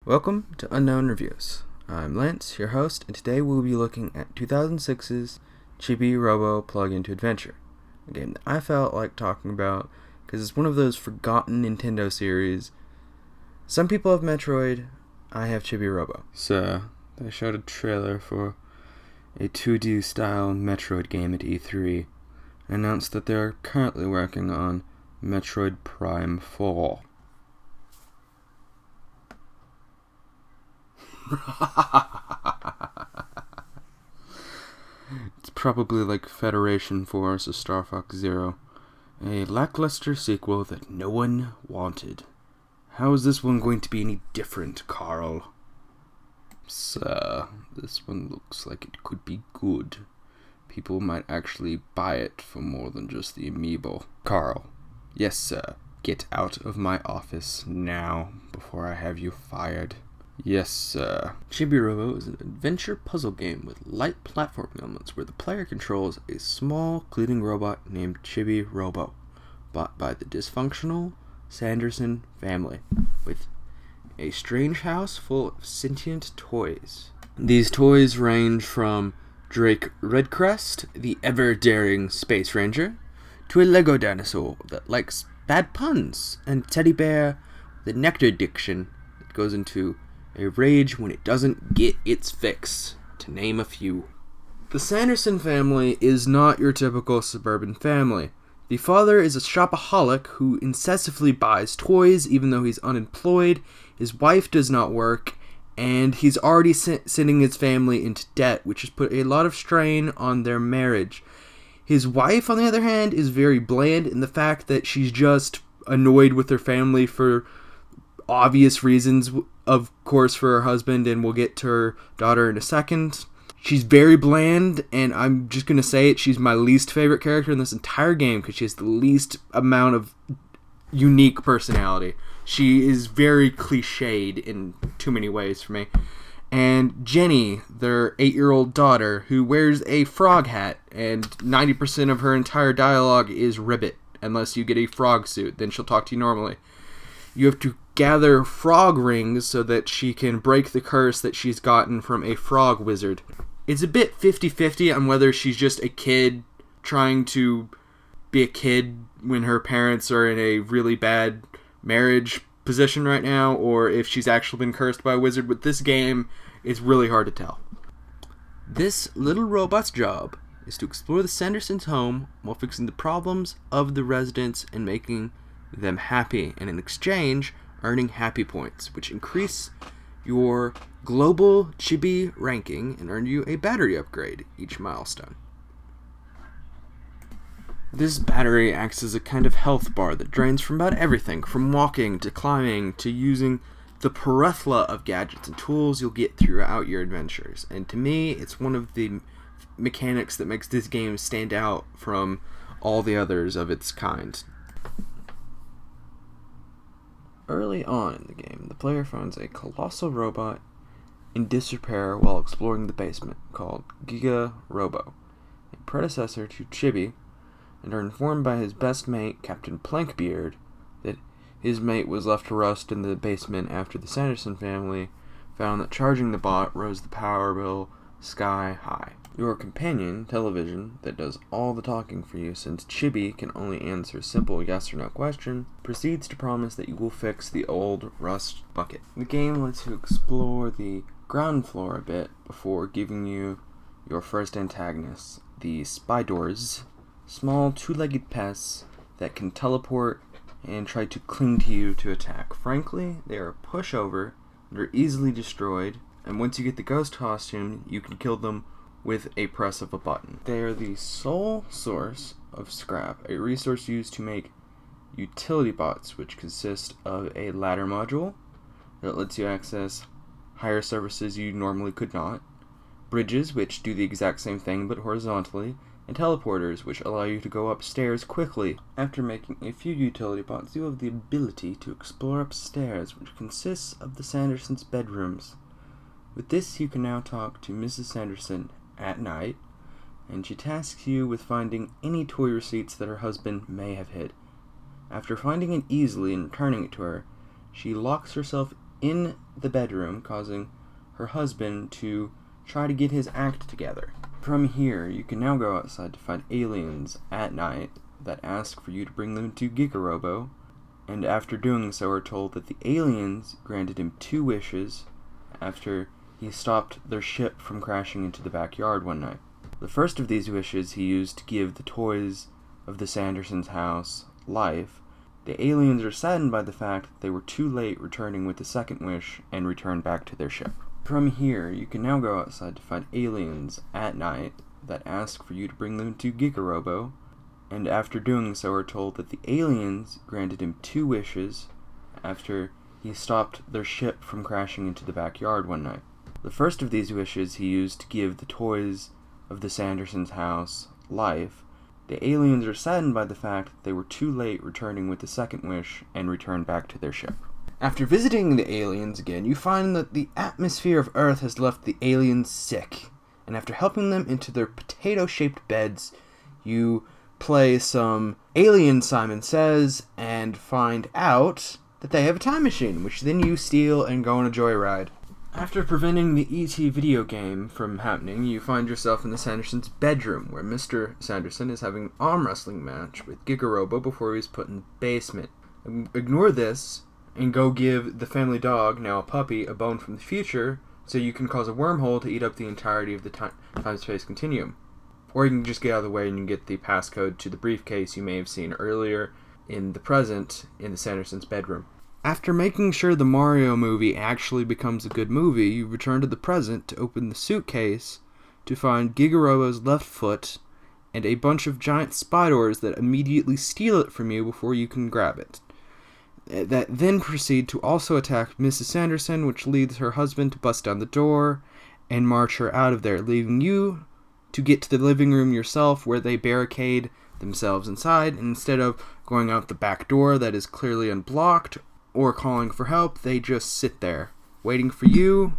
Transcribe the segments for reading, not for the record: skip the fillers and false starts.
Welcome to Unknown Reviews. I'm Lance, your host, and today we'll be looking at 2006's Chibi Robo-Plug into Adventure, a game that I felt like talking about because it's one of those forgotten Nintendo series. Some people have Metroid, I have Chibi Robo. So, they showed a trailer for a 2D style Metroid game at E3 and announced that they're currently working on Metroid Prime 4. It's probably like Federation Force or Star Fox Zero, a lackluster sequel that no one wanted. How is this one going to be any different, Carl? So, this one looks like it could be good. People might actually buy it for more than just the amiibo. Carl, yes sir, get out of my office now before I have you fired. Yes, sir. Chibi Robo is an adventure puzzle game with light platforming elements where the player controls a small cleaning robot named Chibi Robo, bought by the dysfunctional Sanderson family, with a strange house full of sentient toys. These toys range from Drake Redcrest, the ever-daring Space Ranger, to a Lego dinosaur that likes bad puns, and teddy bear with a nectar addiction that goes into a rage when it doesn't get its fix, to name a few. The Sanderson family is not your typical suburban family. The father is a shopaholic who incessantly buys toys even though he's unemployed, his wife does not work, and he's already sending his family into debt, which has put a lot of strain on their marriage. His wife, on the other hand, is very bland in the fact that she's just annoyed with her family for obvious reasons, of course, for her husband, and we'll get to her daughter in a second. She's very bland, and I'm just going to say it, she's my least favorite character in this entire game because she has the least amount of unique personality. She is very cliched in too many ways for me. And Jenny, their 8-year-old daughter, who wears a frog hat, and 90% of her entire dialogue is ribbit, unless you get a frog suit, then she'll talk to you normally. You have to gather frog rings so that she can break the curse that she's gotten from a frog wizard. It's a bit 50-50 on whether she's just a kid trying to be a kid when her parents are in a really bad marriage position right now, or if she's actually been cursed by a wizard. With this game, it's really hard to tell. This little robot's job is to explore the Sandersons' home while fixing the problems of the residents and making them happy, and in exchange earning happy points, which increase your global Chibi ranking and earn you a battery upgrade each milestone. This battery acts as a kind of health bar that drains from about everything, from walking to climbing to using the plethora of gadgets and tools you'll get throughout your adventures. And to me, it's one of the mechanics that makes this game stand out from all the others of its kind. Early on in the game, the player finds a colossal robot in disrepair while exploring the basement called Giga Robo, a predecessor to Chibi, and are informed by his best mate, Captain Plankbeard, that his mate was left to rust in the basement after the Sanderson family found that charging the bot rose the power bill sky high. Your companion, Television, that does all the talking for you since Chibi can only answer a simple yes or no question, proceeds to promise that you will fix the old rust bucket. The game lets you explore the ground floor a bit before giving you your first antagonists, the Spydors, small two-legged pests that can teleport and try to cling to you to attack. Frankly, they are a pushover and are easily destroyed, and once you get the ghost costume, you can kill them with a press of a button. They are the sole source of scrap, a resource used to make utility bots, which consist of a ladder module that lets you access higher services you normally could not, bridges, which do the exact same thing but horizontally, and teleporters, which allow you to go upstairs quickly. After making a few utility bots, you have the ability to explore upstairs, which consists of the Sandersons' bedrooms. With this, you can now talk to Mrs. Sanderson at night, and she tasks you with finding any toy receipts that her husband may have hid. After finding it easily and returning it to her, she locks herself in the bedroom, causing her husband to try to get his act together. From here, you can now go outside to find aliens at night that ask for you to bring them to Giga Robo, and after doing so are told that the aliens granted him 2 wishes after he stopped their ship from crashing into the backyard one night. The first of these wishes he used to give the toys of the Sandersons' house life. The aliens are saddened by the fact that they were too late returning with the second wish and return back to their ship. From here, you can now go outside to find aliens at night that ask for you to bring them to Giga Robo, and after doing so are told that the aliens granted him 2 wishes after he stopped their ship from crashing into the backyard one night. The first of these wishes he used to give the toys of the Sandersons' house life. The aliens are saddened by the fact that they were too late returning with the second wish and return back to their ship. After visiting the aliens again, you find that the atmosphere of Earth has left the aliens sick, and after helping them into their potato-shaped beds, you play some Alien Simon Says and find out that they have a time machine, which then you steal and go on a joyride. After preventing the E.T. video game from happening, you find yourself in the Sandersons' bedroom, where Mr. Sanderson is having an arm wrestling match with Giga Robo before he's put in the basement. Ignore this and go give the family dog, now a puppy, a bone from the future, so you can cause a wormhole to eat up the entirety of the time-space continuum. Or you can just get out of the way and you can get the passcode to the briefcase you may have seen earlier in the present in the Sandersons' bedroom. After making sure the Mario movie actually becomes a good movie, you return to the present to open the suitcase to find Giga Robo's left foot and a bunch of giant spiders that immediately steal it from you before you can grab it. That then proceed to also attack Mrs. Sanderson, which leads her husband to bust down the door and march her out of there, leaving you to get to the living room yourself, where they barricade themselves inside, and instead of going out the back door that is clearly unblocked or calling for help, they just sit there, waiting for you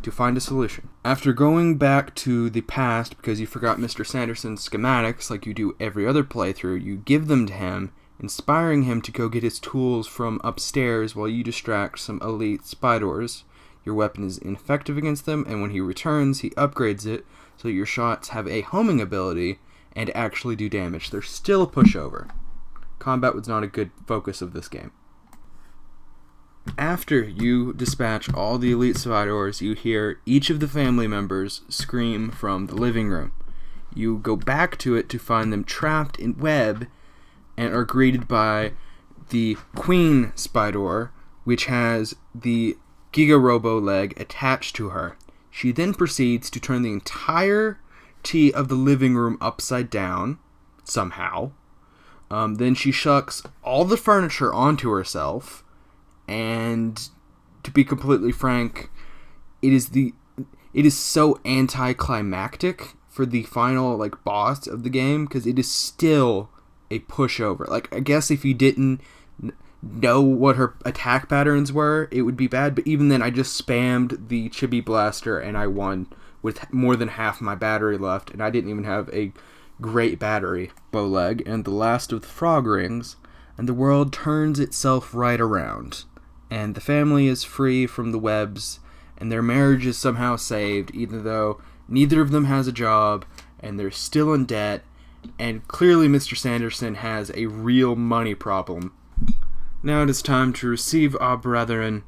to find a solution. After going back to the past because you forgot Mr. Sanderson's schematics like you do every other playthrough, you give them to him, inspiring him to go get his tools from upstairs while you distract some elite spiders. Your weapon is ineffective against them, and when he returns, he upgrades it so your shots have a homing ability and actually do damage. They're still a pushover. Combat was not a good focus of this game. After you dispatch all the elite spiders, you hear each of the family members scream from the living room. You go back to it to find them trapped in web and are greeted by the Queen Spider, which has the Giga Robo leg attached to her. She then proceeds to turn the entirety of the living room upside down, somehow. Then she shucks all the furniture onto herself, and to be completely frank, it is so anticlimactic for the final boss of the game, because it is still a pushover. I guess if you didn't know what her attack patterns were, it would be bad, but even then I just spammed the Chibi Blaster and I won with more than half my battery left, and I didn't even have a great battery. Bow leg and the last of the frog rings, and the world turns itself right around, and the family is free from the webs, and their marriage is somehow saved, even though neither of them has a job, and they're still in debt, and clearly Mr. Sanderson has a real money problem. Now it is time to receive our brethren,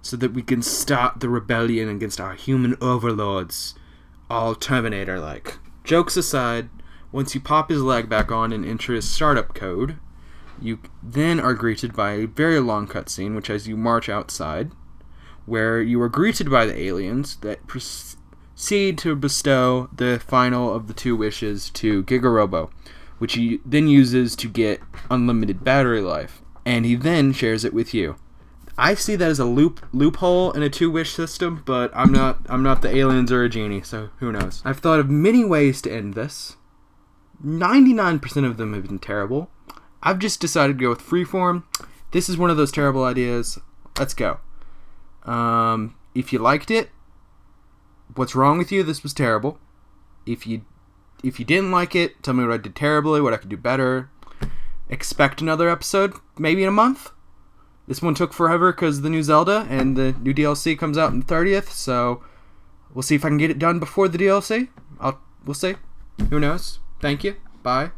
so that we can start the rebellion against our human overlords, all Terminator-like. Jokes aside, once you pop his leg back on and enter his startup code, you then are greeted by a very long cutscene, which has you march outside, where you are greeted by the aliens that proceed to bestow the final of the 2 wishes to Giga Robo, which he then uses to get unlimited battery life, and he then shares it with you. I see that as a loophole in a 2-wish system, but I'm not the aliens or a genie, so who knows. I've thought of many ways to end this. 99% of them have been terrible. I've just decided to go with freeform. This is one of those terrible ideas. Let's go. If you liked it, what's wrong with you? This was terrible. If you didn't like it, tell me what I did terribly, what I could do better. Expect another episode, maybe in a month. This one took forever because the new Zelda and the new DLC comes out on the 30th, so we'll see if I can get it done before the DLC. We'll see. Who knows? Thank you. Bye.